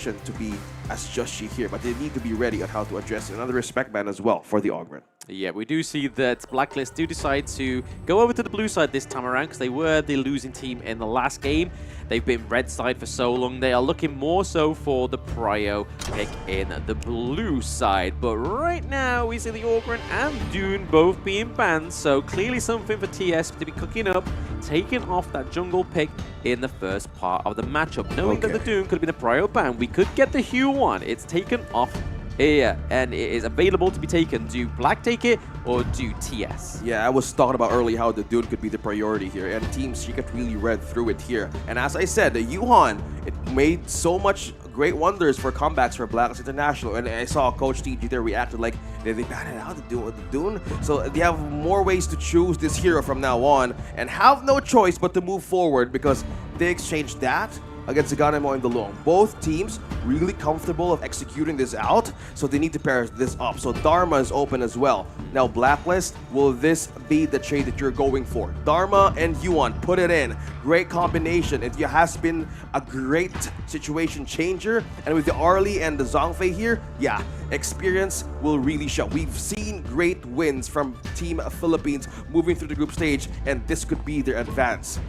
to be as judgy here, but they need to be ready on how to address another respect ban as well for the Augment. Yeah, we do see that BLACKLIST do decide to go over to the blue side this time around because they were the losing team in the last game. They've been red side for so long. They are looking more so for the prio pick in the blue side. But right now, we see the Augment and Dune both being banned. So clearly something for TS to be cooking up, taking off that jungle pick in the first part of the matchup. Knowing that the Dune could have been a prio ban, we could get the Hue one. It's taken off here, and it is available to be taken. Do Black take it, or do TS? Yeah, I was talking about earlier how the Dune could be the priority here, and Team Secret really read through it here. And as I said, the Yuhan, it made so much great wonders for comebacks for BLACKLIST International, and I saw Coach TG there reacted like, did they ban it out the Dune? So they have more ways to choose this hero from now on, and have no choice but to move forward because they exchanged that against the Ganemo and the Long. Both teams really comfortable of executing this out, so they need to pair this up. So Dharma is open as well. Now BLACKLIST, will this be the trade that you're going for? Dharma and Yuan, put it in. Great combination. It has been a great situation changer, and with the Arlie and the Zhongfei here, yeah, experience will really show. We've seen great wins from Team Philippines moving through the group stage, and this could be their advance.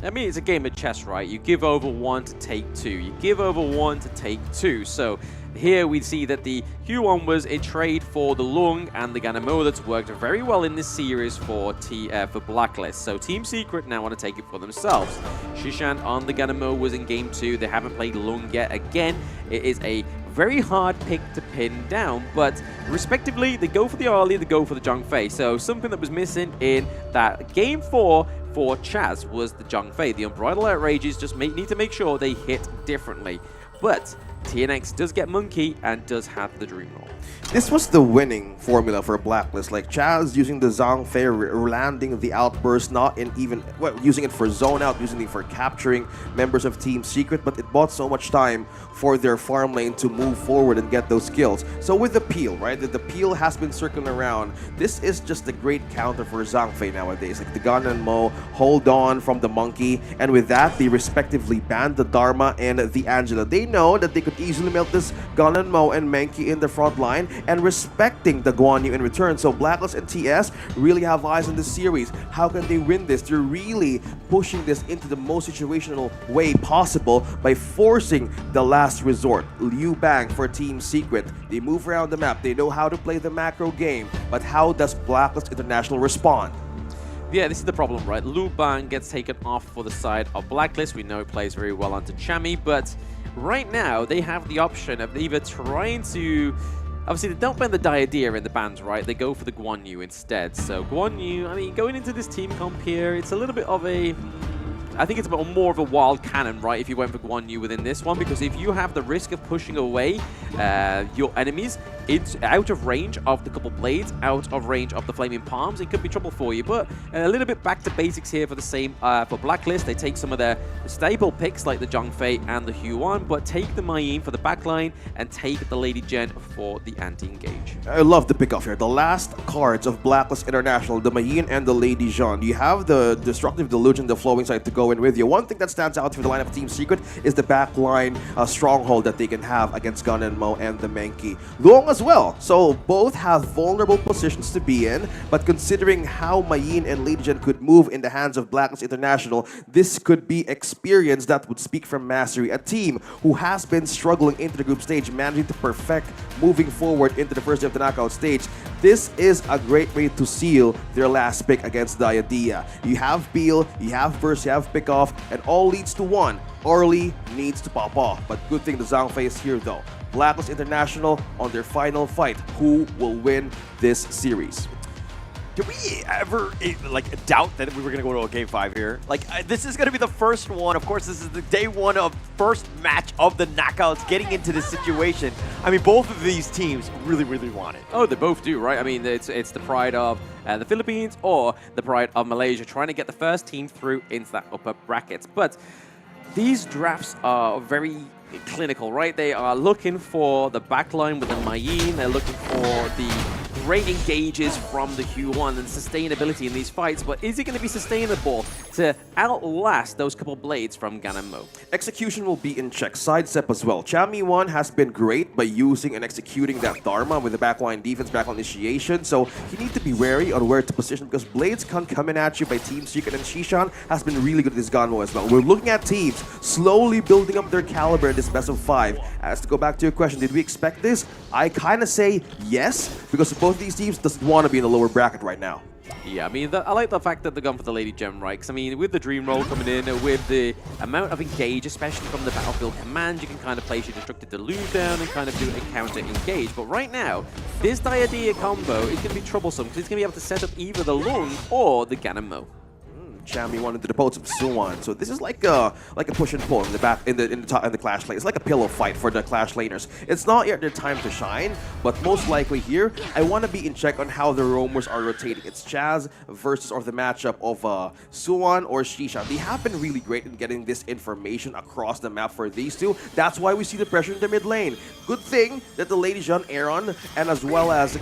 I mean, it's a game of chess, right? You give over one to take two. You give over one to take two. So here we see that the Huon was a trade for the Lung and the Ganemo that's worked very well in this series for BLACKLIST. So Team Secret now want to take it for themselves. Shishan on the Ganemo was in game 2. They haven't played Lung yet. Again, it is a very hard pick to pin down, but respectively, they go for the Arlie, they go for the Zhongfei. So something that was missing in that game 4 for Chaz was the Zhongfei. The Unbridled Outrages just need to make sure they hit differently. But TNX does get Monkey and does have the Dream Roll. This was the winning formula for BLACKLIST. Like Chaz using the Zhongfei, landing the outburst, not in even, well, using it for zone out, using it for capturing members of Team Secret, but it bought so much time for their farm lane to move forward and get those kills. So with the peel, right, the peel has been circling around. This is just a great counter for Zhongfei nowadays. Like the Gun and Mo hold on from the Monkey, and with that, they respectively banned the Dharma and the Angela. They know that they could easily melt this Gun and Mo and Menki in the front line, and respecting the Guan Yu in return. So BLACKLIST and TS really have eyes on this series. How can they win this? They're really pushing this into the most situational way possible by forcing the last resort. Liu Bang for Team Secret. They move around the map. They know how to play the macro game. But how does BLACKLIST International respond? Yeah, this is the problem, right? Liu Bang gets taken off for the side of BLACKLIST. We know he plays very well onto Chami, but right now they have the option of either trying to... Obviously, they don't ban the Diadea in the bans, right? They go for the Guan Yu instead. So Guan Yu, I mean, going into this team comp here, it's a little bit of a... I think it's more of a wild cannon, right, if you went for Guan Yu within this one, because if you have the risk of pushing away your enemies out of range of the couple blades, out of range of the flaming palms, it could be trouble for you. But a little bit back to basics here for the same for BLACKLIST. They take some of their staple picks like the Zhongfei and the Huan, but take the Mayin for the backline and take the Lady Jen for the anti-engage. I love the pickoff here. The last cards of BLACKLIST International, the Mayin and the Lady Jean. You have the Destructive Delusion, the Flowing Side to go in with you. One thing that stands out for the line of Team Secret is the backline stronghold that they can have against Gun and Mo and the Menki. Luong as well. So both have vulnerable positions to be in, but considering how Mayin and Lady Jen could move in the hands of BLACKLIST International, this could be experience that would speak from mastery. A team who has been struggling into the group stage, managing to perfect moving forward into the first day of the knockout stage. This is a great way to seal their last pick against Diadea. You have Peel, you have Burst, you have Pickoff, and all leads to one. Arlie needs to pop off, but good thing the Zhongfei is here though. BLACKLIST International on their final fight. Who will win this series? Did we ever like doubt that we were going to go to a game 5 here? Like this is going to be the first one. Of course, this is the day 1 of first match of the knockouts. Getting into this situation, I mean, both of these teams really want it. Oh, they both do, right? I mean, it's the pride of the Philippines or the pride of Malaysia trying to get the first team through into that upper brackets. But these drafts are very clinical, right? They are looking for the backline with the Mayin. They're looking for the great engages from the Q1 and sustainability in these fights, but is it going to be sustainable to outlast those couple blades from Gan and Mo? Execution will be in check. Sidestep as well. Chami1 has been great by using and executing that Dharma with the backline defense, backline initiation, so you need to be wary on where to position because blades can come in at you by Team Secret, and Shishan has been really good at this Ganmo as well. We're looking at teams slowly building up their caliber in this best of 5. As to go back to your question, did we expect this? I kind of say yes, because both of these teams doesn't want to be in the lower bracket right now. Yeah, I mean, I like the fact that they're going for the Lady Gem, right? Because, I mean, with the Dream Roll coming in, with the amount of engage, especially from the Battlefield command, you can kind of place your Destructive Deluge down and kind of do a counter engage. But right now, this Diadea combo is going to be troublesome because it's going to be able to set up either the Lung or the Gan and Mo. Chami1 into the post of Suwon. So this is like a push and pull in the back in the Clash lane. It's like a pillow fight for the Clash laners. It's not yet their time to shine, but most likely here, I want to be in check on how the roamers are rotating. It's Chaz versus or the matchup of Suwon or Shisha. They have been really great in getting this information across the map for these two. That's why we see the pressure in the mid lane. Good thing that the Lady Jean, Aaron, and as well as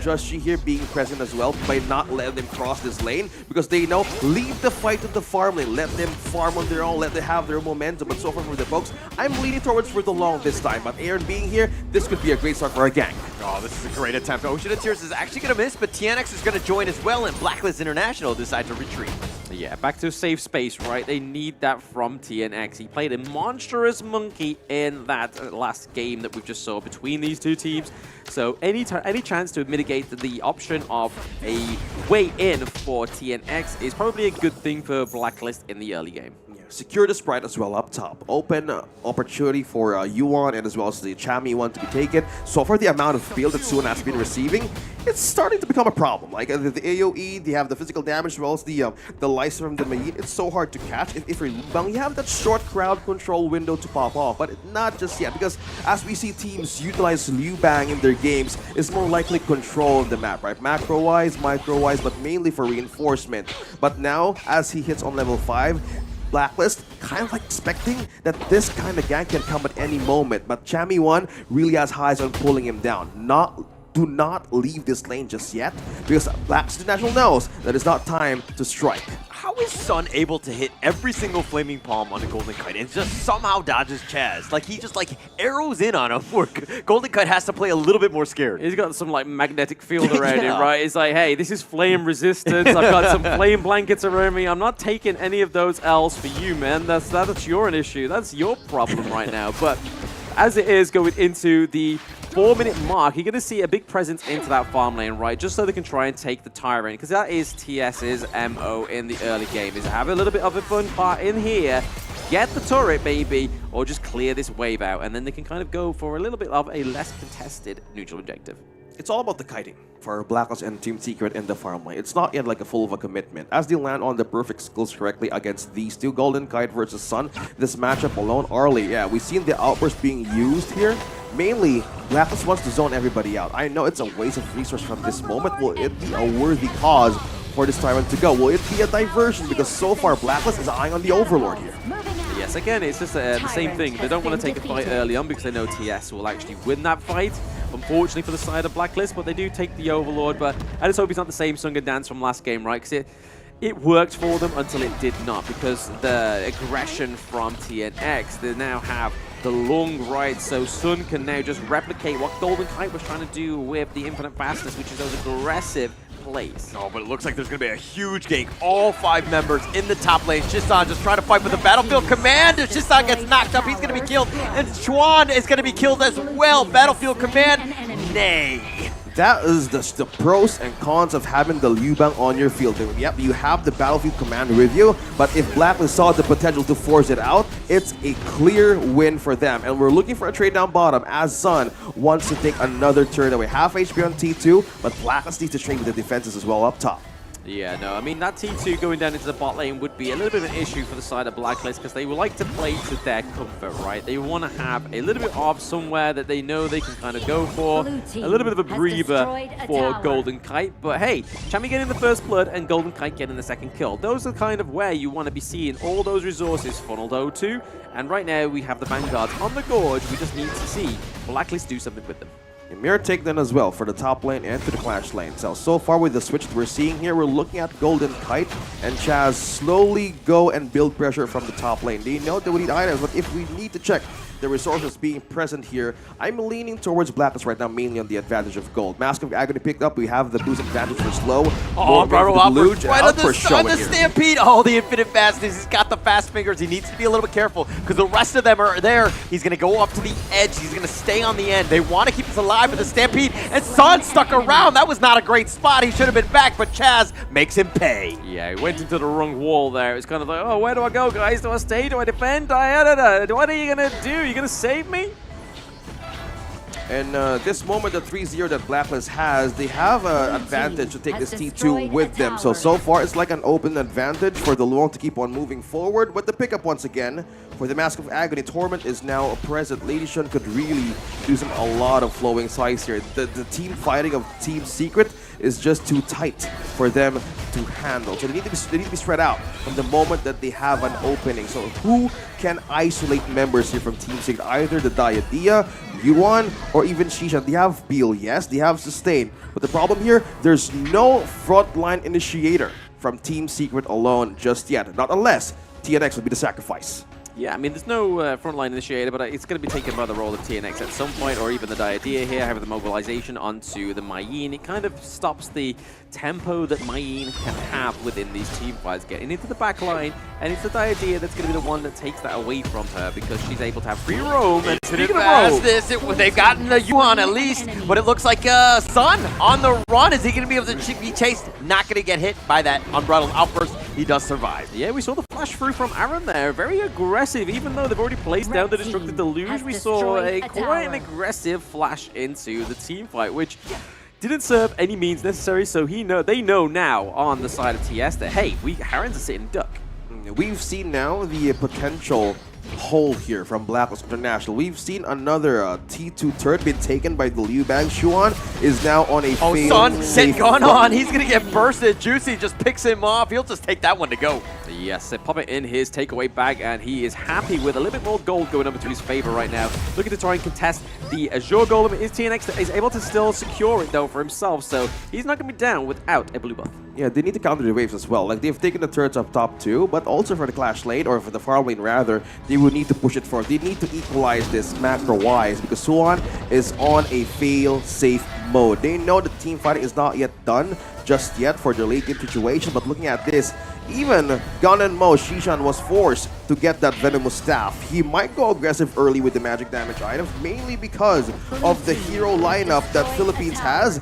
Just She here being present as well by not letting them cross this lane because they know leave the fight to the farm lane. Let them farm on their own. Let them have their momentum. But so far for the folks, I'm leaning towards for the long this time. But Aaron being here, this could be a great start for our gang. Oh, this is a great attempt. Ocean of Tears is actually going to miss, but TNX is going to join as well, and Blacklist International decide to retreat. Yeah, back to a safe space, right? They need that from TNX. He played a monstrous monkey in that last game that we just saw between these two teams. So any chance to mitigate the option of a way in for TNX is probably a good thing for Blacklist in the early game. Secure the Sprite as well up top. Open opportunity for Yuan and as well as the Chami1 to be taken. So far, the amount of build that Suwon has been receiving, it's starting to become a problem. Like the AoE, they have the physical damage as well as the Lysa from the Mayin. It's so hard to catch. If you're Lubang, you have that short crowd control window to pop off, but not just yet because as we see teams utilize Liu Bang in their games, it's more likely control the map, right? Macro-wise, micro-wise, but mainly for reinforcement. But now, as he hits on level 5, Blacklist kind of like expecting that this kind of gank can come at any moment, but Chami1 really has eyes on pulling him down. Do not leave this lane just yet, because Blacklist International knows that it's not time to strike. How is Sun able to hit every single Flaming Palm on a Golden Kite and just somehow dodges Chaz? Like, he just, like, arrows in on him where Golden Kite has to play a little bit more scared. He's got some, like, magnetic field around him, right? It's like, hey, this is flame resistance. I've got some flame blankets around me. I'm not taking any of those L's for you, man. That's your issue. That's your problem right now. But as it is going into the 4-minute mark, you're going to see a big presence into that farm lane, right? Just so they can try and take the Tyrant, because that is TS's MO in the early game, is have a little bit of a fun part in here, get the turret, baby, or just clear this wave out, and then they can kind of go for a little bit of a less contested neutral objective. It's all about the kiting for Blacklist and Team Secret in the farm lane. It's not yet like a full of a commitment. As they land on the perfect skills correctly against these two, Golden Kite versus Sun, this matchup alone, early, yeah, we've seen the outburst being used here. Mainly, Blacklist wants to zone everybody out. I know it's a waste of resource from this moment. Will it be a worthy cause for this Tyrant to go? Will it be a diversion? Because so far, Blacklist is eyeing on the Overlord here. Yes, again, it's just the same thing. They don't want to take a fight early on because they know TS will actually win that fight. Unfortunately for the side of Blacklist, but they do take the Overlord. But I just hope it's not the same song and dance from last game, right? Because it worked for them until it did not, because the aggression from TNX, they now have the long ride, so Sun can now just replicate what Golden Kite was trying to do with the Infinite Fastness, which is those aggressive plays. Oh, but it looks like there's going to be a huge gank. All 5 members in the top lane. Shisan just trying to fight with the Battlefield Command. If Shisan gets knocked up, he's going to be killed. And Chuan is going to be killed as well. Battlefield Command, nay. That is the pros and cons of having the Liu Bang on your field. Yep, you have the Battlefield Command with you, but if Blacklist saw the potential to force it out, it's a clear win for them. And we're looking for a trade down bottom as Sun wants to take another turn away. Half HP on T2, but Blacklist needs to trade with the defenses as well up top. Yeah, no, I mean, that T2 going down into the bot lane would be a little bit of an issue for the side of Blacklist because they would like to play to their comfort, right? They want to have a little bit of somewhere that they know they can kind of go for. A little bit of a breather for Golden Kite. But hey, Chami getting the first blood and Golden Kite getting the second kill. Those are kind of where you want to be seeing all those resources funneled O2. And right now we have the Vanguards on the Gorge. We just need to see Blacklist do something with them. A mirror takedown as well for the top lane and to the Clash lane. So far with the switch that we're seeing here, we're looking at Golden Kite and Chaz slowly go and build pressure from the top lane. They know that we need items, but if we need to check the resources being present here, I'm leaning towards BLACKLIST right now, mainly on the advantage of gold. Mask of Agony picked up. We have the boost advantage for slow. Oh, Bro Outburst right on the here. Stampede. Oh, the infinite fastness. He's got the fast fingers. He needs to be a little bit careful because the rest of them are there. He's going to go up to the edge. He's going to stay on the end. They want to keep us alive with the Stampede. And Son stuck around. That was not a great spot. He should have been back, but Chaz makes him pay. Yeah, he went into the wrong wall there. It was kind of like, oh, where do I go, guys? Do I stay? Do I defend? What are you going to do? Are you going to save me? And this moment, the 3-0 that BLACKLIST has, they have an advantage to take this T2 with them. So far, it's like an open advantage for the Luong to keep on moving forward. But the pickup once again for the Mask of Agony. Torment is now present. Lady Shun could really do a lot of flowing size here. The team fighting of Team Secret is just too tight for them to handle. So they need to be spread out from the moment that they have an opening. So who can isolate members here from Team Secret? Either the Diadea, Yuan, or even Shishan. They have Beal, yes, they have Sustain. But the problem here, there's no frontline initiator from Team Secret alone just yet. Not unless TNX will be the sacrifice. Yeah, I mean, there's no frontline initiator, but it's going to be taken by the role of TNX at some point, or even the Diadea here, having the mobilization onto the Mayeen. It kind of stops the tempo that Mayeen can have within these team fights, getting into the back line, and it's the Diadea that's going to be the one that takes that away from her, because she's able to have free roam. And speaking of roam, they've gotten the Yuan at least, but it looks like Sun on the run. Is he going to be able to be chased? Not going to get hit by that Unbridled Outburst. He does survive. Yeah, we saw the flash through from Aaron there. Very aggressive, even though they've already placed down the Destructive Deluge. We saw quite an aggressive flash into the team fight, which didn't serve any means necessary. So they know now on the side of TS that, hey, Aaron's a sitting duck. We've seen now the potential hold here from BLACKLIST International. We've seen another T2 turret been taken by the Liu Bang. Xuan is now on a Son, set gone on. He's going to get bursted. Juicy just picks him off. He'll just take that one to go. Yes, they pop it in his takeaway bag, and he is happy with a little bit more gold going up into his favor right now. Looking to try and contest the Azure Golem. Is TNX that is able to still secure it, though, for himself, so he's not going to be down without a blue buff. Yeah, they need to counter the waves as well. Like, they've taken the turrets up top too, but also for the Clash lane, or for the farm lane rather, they will need to push it forward. They need to equalize this macro-wise, because Suan is on a fail-safe mode. They know the team fighting is not yet done just yet for their late game situation, but looking at this, even Gun and Mo, Shishan was forced to get that Venomous Staff. He might go aggressive early with the magic damage items, mainly because of the hero lineup that Philippines has.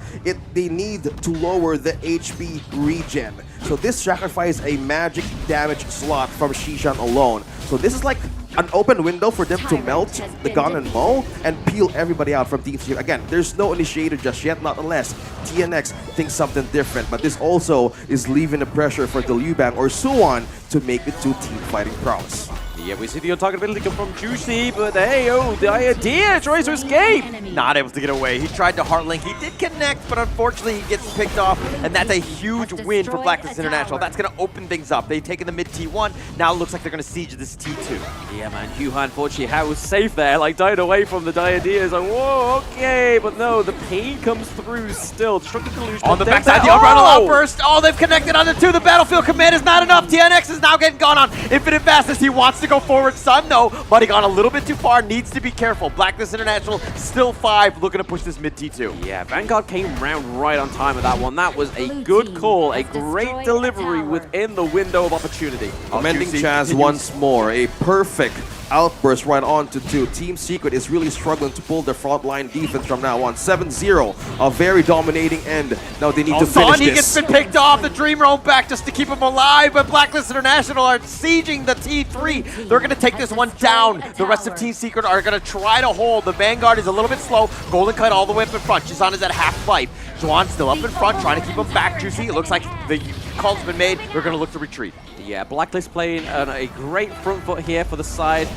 They need to lower the HP regen. So this sacrifices a magic damage slot from Shishan alone. So this is like an open window for them to melt the Gun and Mo and peel everybody out from Team Secret. Again, there's no initiator just yet, not unless TNX thinks something different. But this also is leaving the pressure for the Liu Bang or Suwon to make it to team fighting prowess. Yeah, we see the on-target ability come from Juicy, but hey, the idea tries to escape. Not able to get away. He tried to Heartlink. He did connect, but unfortunately he gets picked off, and that's a huge win for BLACKLIST International. That's going to open things up. They've taken the mid T1. Now it looks like they're going to siege this T2. Yeah, man, Huhan, unfortunately, was safe there, like died away from the Diadea. It's like, whoa, okay, but no, the pain comes through still. Destructive Delusion on the backside, the Unbridled Outburst. Oh, they've connected on the two. The Battlefield Command is not enough. TNX is now getting gone on infinite fastness. He wants to go forward. Sun, though, but he gone a little bit too far. Needs to be careful. BLACKLIST International still 5, looking to push this mid T2. Yeah, Vanguard came round right on time with that one. That was a good call, a great delivery within the window of opportunity. Commending Chaz once more, a perfect outburst right on to 2. Team Secret is really struggling to pull their frontline defense from now on. 7-0, a very dominating end. Now they need to finish this. He gets been picked off. The Dream Roam back just to keep him alive, but BLACKLIST International are sieging the T3. They're going to take this one down. The rest of Team Secret are going to try to hold. The Vanguard is a little bit slow. Golden Kite all the way up in front. Shizan is at half life. Juan still up in front, trying to keep him back. Juicy, it looks like the call's been made. They're going to look to retreat. Yeah, BLACKLIST playing a great front foot here for the side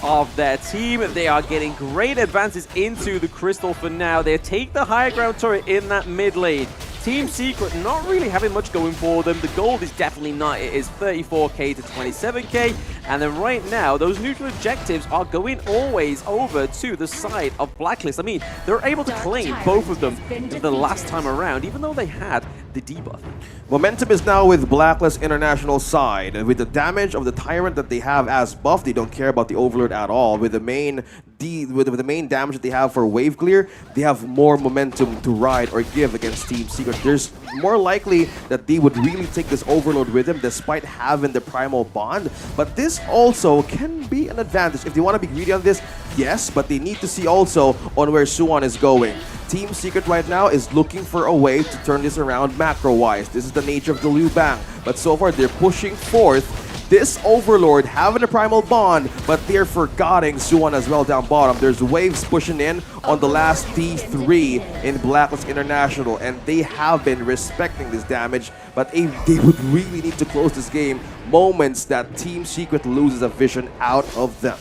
of their team. They are getting great advances into the Crystal for now. They take the higher ground turret in that mid lane. Team Secret not really having much going for them. The gold is definitely not. It is 34k to 27k. And then right now, those neutral objectives are going always over to the side of BLACKLIST. I mean, they're able to claim both of them the last time around, even though they had the debuff. Momentum is now with BLACKLIST International side. And with the damage of the Tyrant that they have as buff, they don't care about the Overlord at all. With the main damage that they have for wave clear, they have more momentum to ride or give against Team Secret. There's more likely that they would really take this Overload with them despite having the Primal Bond. But this also can be an advantage. If they want to be greedy on this, yes, but they need to see also on where Suwon is going. Team Secret right now is looking for a way to turn this around macro-wise. This is the nature of the Liu Bang. But so far, they're pushing forth this Overlord, having a Primal Bond, but they're forgetting Suwon as well down bottom. There's waves pushing in on the last T3 in BLACKLIST International, and they have been respecting this damage, but they would really need to close this game moments that Team Secret loses a vision out of them.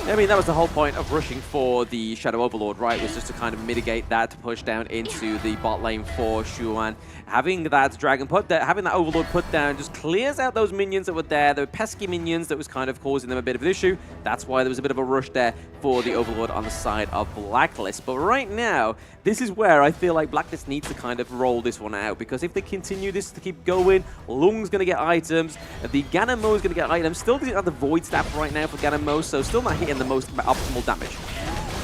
I mean, that was the whole point of rushing for the Shadow Overlord, right? Was just to kind of mitigate that, to push down into the bot lane for Shuan. Having that Dragon put there, having that Overlord put down just clears out those minions that were there. The pesky minions that was kind of causing them a bit of an issue. That's why there was a bit of a rush there for the Overlord on the side of BLACKLIST. But right now, this is where I feel like BLACKLIST needs to kind of roll this one out, because if they continue this to keep going, Lung's going to get items, the Ganamo is going to get items. Still doesn't have the Void Staff right now for Ganamo, so still not hitting the most optimal damage.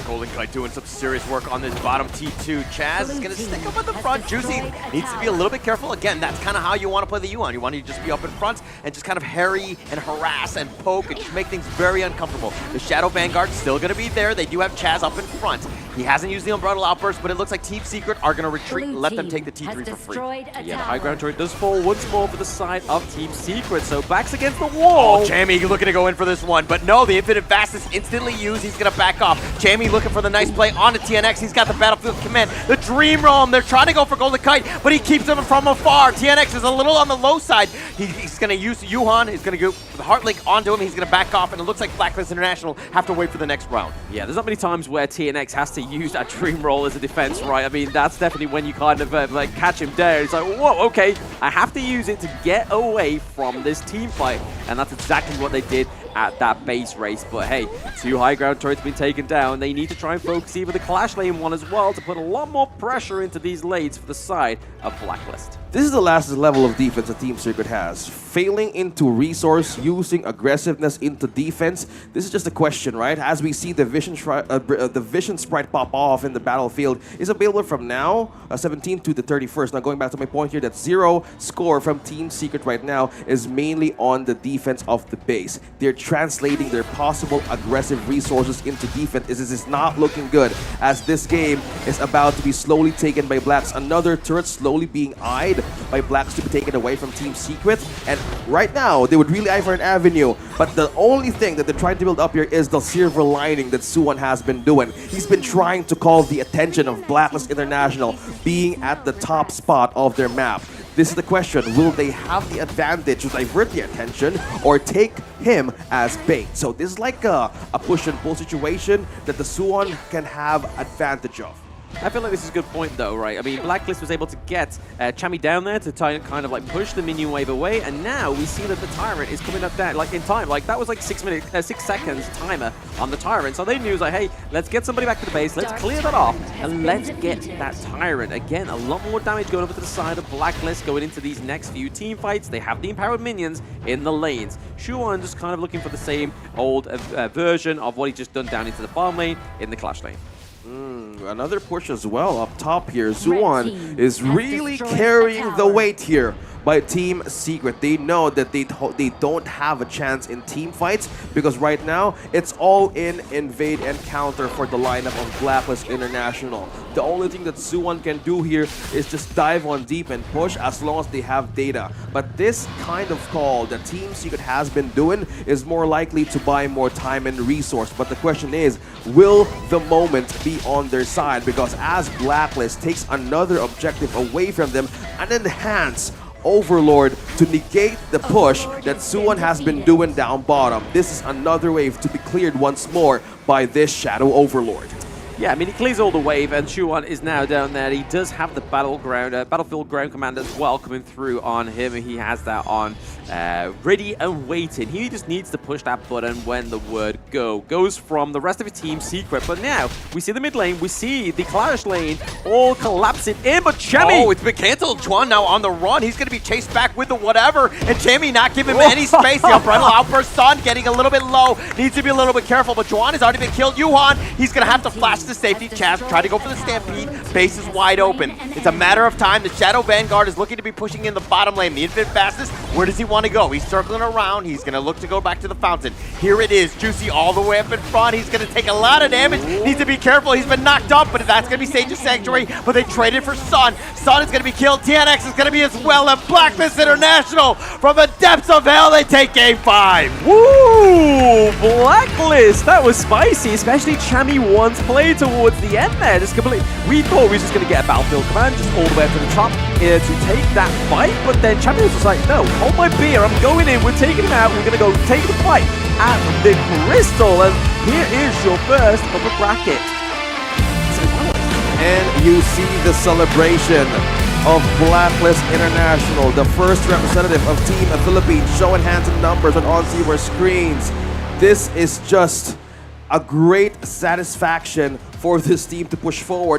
Golden Kite doing some serious work on this bottom T2. Chaz is going to stick up at the front. Juicy needs to be a little bit careful. Again, that's kind of how you want to play the Yuan. You want to just be up in front and just kind of harry and harass and poke and just make things very uncomfortable. The Shadow Vanguard's still going to be there. They do have Chaz up in front. He hasn't used the Umbrella Outburst, but it looks like Team Secret are going to retreat and let them take the T3 for free. Yeah, the high ground turret does fall once more for the side of Team Secret, so backs against the wall. Oh, Jamie looking to go in for this one, but no, the Infinite Fast is instantly used. He's going to back off. Jamie looking for the nice play on the TNX. He's got the Battlefield Command. The Dream Realm, they're trying to go for Golden Kite, but he keeps them from afar. TNX is a little on the low side. He's going to use Yuhan. He's going to go the Heart Link onto him. He's going to back off, and it looks like BLACKLIST International have to wait for the next round. Yeah, there's not many times where TNX has to use that Dream Roll as a defense, right? I mean, that's definitely when you kind of like catch him down. It's like, whoa, okay, I have to use it to get away from this team fight, and that's exactly what they did at that base race. But hey, 2 high ground turrets been taken down. They need to try and focus even the Clash lane one as well to put a lot more pressure into these lanes for the side of BLACKLIST. This is the last level of defense that Team Secret has. Failing into resource, using aggressiveness into defense. This is just a question, right? As we see the Vision Sprite pop off in the battlefield, is available from now, 17th to the 31st. Now going back to my point here, that 0 score from Team Secret right now is mainly on the defense of the base. They're translating their possible aggressive resources into defense. This is not looking good, as this game is about to be slowly taken by Blacks. Another turret slowly being eyed by Blacks to be taken away from Team Secret, and right now they would really eye for an avenue, but the only thing that they're trying to build up here is the silver lining that Suwon has been doing. He's been trying to call the attention of BLACKLIST International being at the top spot of their map. This is the question, will they have the advantage to divert the attention or take him as bait? So this is like a push and pull situation that the Suwon can have advantage of. I feel like this is a good point though, right? I mean, BLACKLIST was able to get Chami down there to kind of like push the minion wave away, and now we see that the Tyrant is coming up down, like in time. Like that was like 6 seconds timer on the Tyrant. So they knew, like, hey, let's get somebody back to the base, let's clear that off, and let's get that Tyrant. Again, a lot more damage going over to the side of BLACKLIST going into these next few team fights. They have the empowered minions in the lanes. Shuan just kind of looking for the same old version of what he just done down into the farm lane in the Clash lane. Another push as well up top here. Suwon is really carrying the weight here by Team Secret. They know that they don't have a chance in team fights, because right now it's all in invade and counter for the lineup of BLACKLIST International. The only thing that Suwon can do here is just dive on deep and push as long as they have data. But this kind of call that Team Secret has been doing is more likely to buy more time and resource. But the question is, will the moment be on their side? Because as BLACKLIST takes another objective away from them and enhance Overlord to negate the push that Suwon has been doing down bottom. This is another wave to be cleared once more by this Shadow Overlord. Yeah, I mean, he clears all the wave, and Shuan is now down there. He does have the battlefield ground command as well coming through on him. He has that on ready and waiting. He just needs to push that button when the word go goes from the rest of the team Secret. But now we see the mid lane, we see the Clash lane all collapsing in, but Chemi. Oh, it's been canceled. Juan now on the run. He's going to be chased back with the whatever, and Chemi not giving him any space. The Umbrella Outburst Sun getting a little bit low. Needs to be a little bit careful, but Juan has already been killed. Yuhan, he's going to have to flash to safety. Chaz try to go for the Stampede. Base is wide open. It's a matter of time. The Shadow Vanguard is looking to be pushing in the bottom lane. The infinite fastest. Where does he want to go? He's circling around. He's going to look to go back to the fountain. Here it is. Juicy all the way up in front. He's going to take a lot of damage. Needs to be careful. He's been knocked up, but that's going to be Sage's Sanctuary. But they traded for Sun. Sun is going to be killed. TNX is going to be as well. And BLACKLIST International from the depths of hell, they take game 5. Woo! BLACKLIST! That was spicy, especially Chami once played towards the end there. Just completely, we thought we were just going to get a Battlefield Command just all the way up to the top to take that fight, but then Chami was just like, no, hold my beer, I'm going in, we're taking him out, we're going to go take the fight at the Crystal, and here is your first of the bracket. And you see the celebration of BLACKLIST International, the first representative of Team Philippines, showing hands and numbers on all viewer screens. This is just a great satisfaction for this team to push forward.